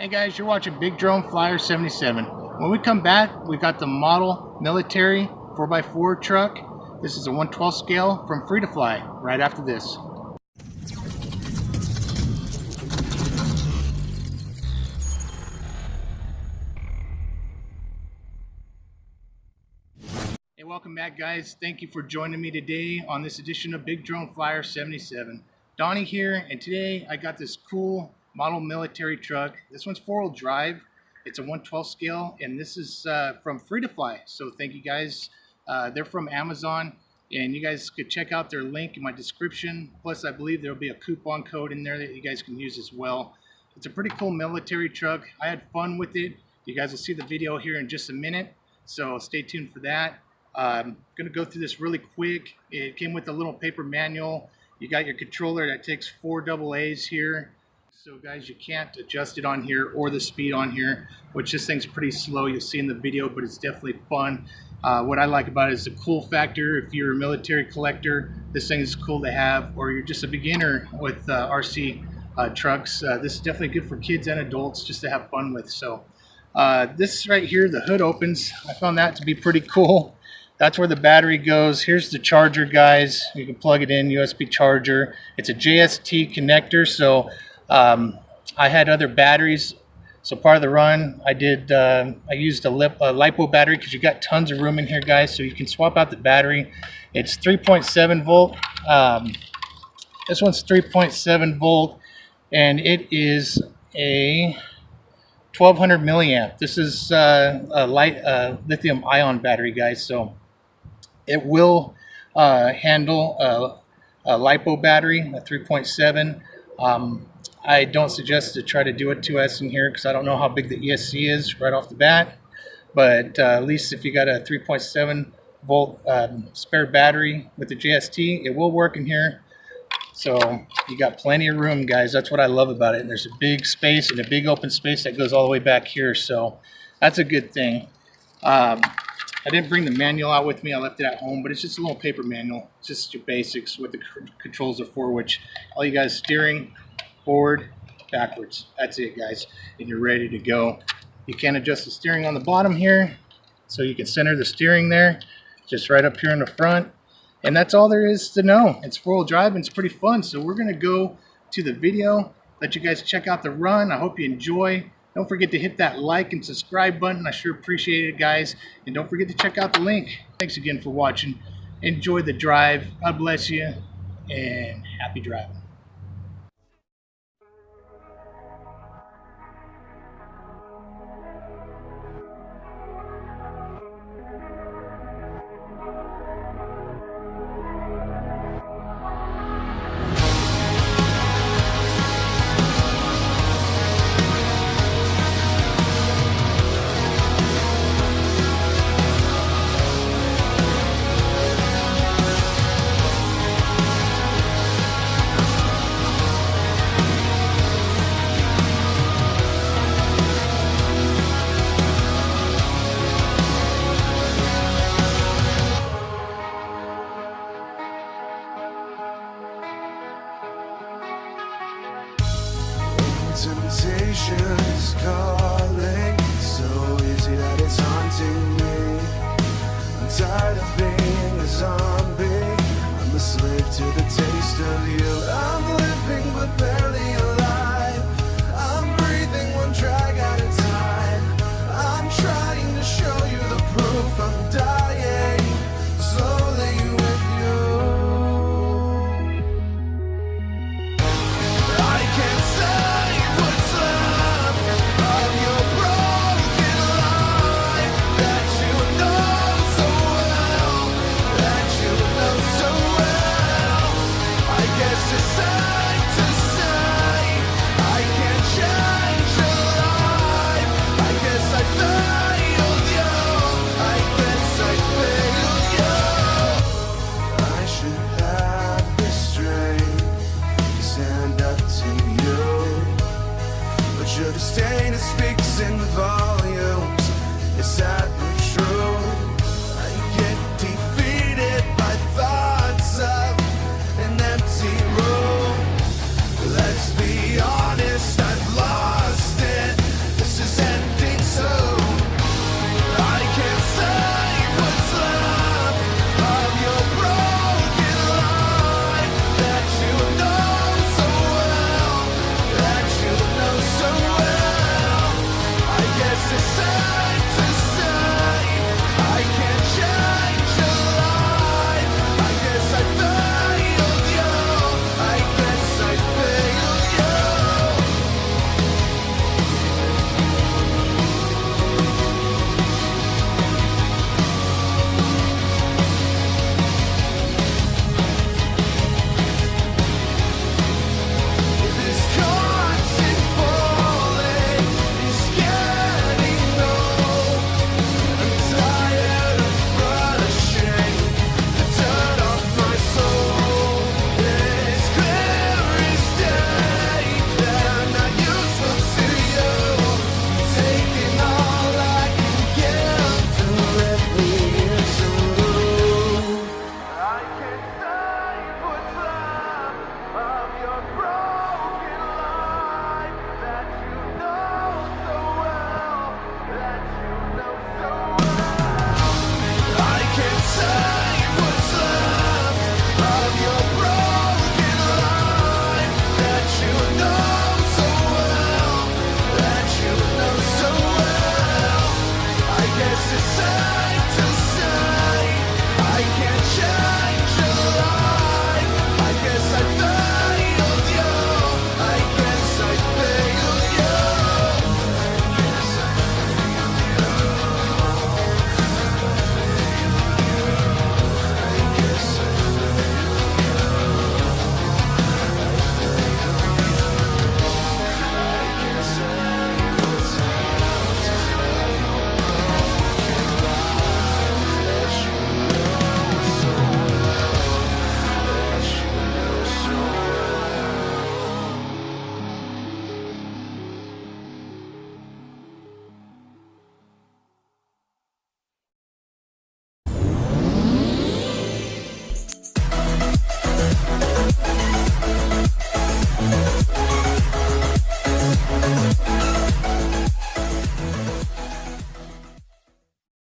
Hey guys, you're watching Big Drone Flyer 77. When we come back, we got the model military 4x4 truck. This is a 1/12 scale from Free to Fly right after this. Hey, welcome back guys. Thank you for joining me today on this edition of Big Drone Flyer 77. Donnie here, and today I got this cool model military truck. This one's 4-wheel drive. It's a 1/12 scale, and this is from Free to Fly. So thank you guys. They're from Amazon, and you guys could check out their link in my description. Plus, I believe there'll be a coupon code in there that you guys can use as well. It's a pretty cool military truck. I had fun with it. You guys will see the video here in just a minute, so stay tuned for that. I'm gonna go through this really quick. It came with a little paper manual. You got your controller that takes 4 AA's here. So guys, you can't adjust it on here or the speed on here, which this thing's pretty slow. You'll see in the video, but it's definitely fun. What I like about it is the cool factor. If you're a military collector, this thing is cool to have, or you're just a beginner with RC trucks. This is definitely good for kids and adults just to have fun with. So this right here, the hood opens. I found that to be pretty cool. That's where the battery goes. Here's the charger, guys. You can plug it in, USB charger. It's a JST connector, so I had other batteries. So part of the run, I used a LiPo battery because you got tons of room in here, guys. So you can swap out the battery. It's 3.7 volt. This one's 3.7 volt, and it is a 1200 milliamp. This is a lithium ion battery, guys. So it will handle a LiPo battery, a 3.7. I don't suggest to try to do a 2S in here because I don't know how big the ESC is right off the bat. But at least if you got a 3.7 volt spare battery with the JST, it will work in here. So you got plenty of room, guys. That's what I love about it. And there's a big space and a big open space that goes all the way back here. So that's a good thing. I didn't bring the manual out with me. I left it at home, but it's just a little paper manual. It's just your basics, what the controls are for, which all you guys steering, forward, backwards. That's it, guys. And you're ready to go. You can adjust the steering on the bottom here, so you can center the steering there, just right up here in the front. And that's all there is to know. It's 4-wheel drive and it's pretty fun. So we're gonna go to the video, let you guys check out the run. I hope you enjoy. Don't forget to hit that like and subscribe button. I sure appreciate it, guys. And don't forget to check out the link. Thanks again for watching. Enjoy the drive. God bless you, and happy driving. Temptation's calling, so easy that it's haunting me. I'm tired of being a zombie. I'm a slave to the taste of you. I'm living but barely alive. I'm breathing one drag at a time. I'm trying to show you the proof. I'm dying slowly with you. I can't say what's left of your broken life that you know so well, that you know so well. I guess it's safe to say I can't change your life. I guess I failed you. I guess I failed you. I should have the strength to stand up to you, but your disdain, it speaks in volumes. It's at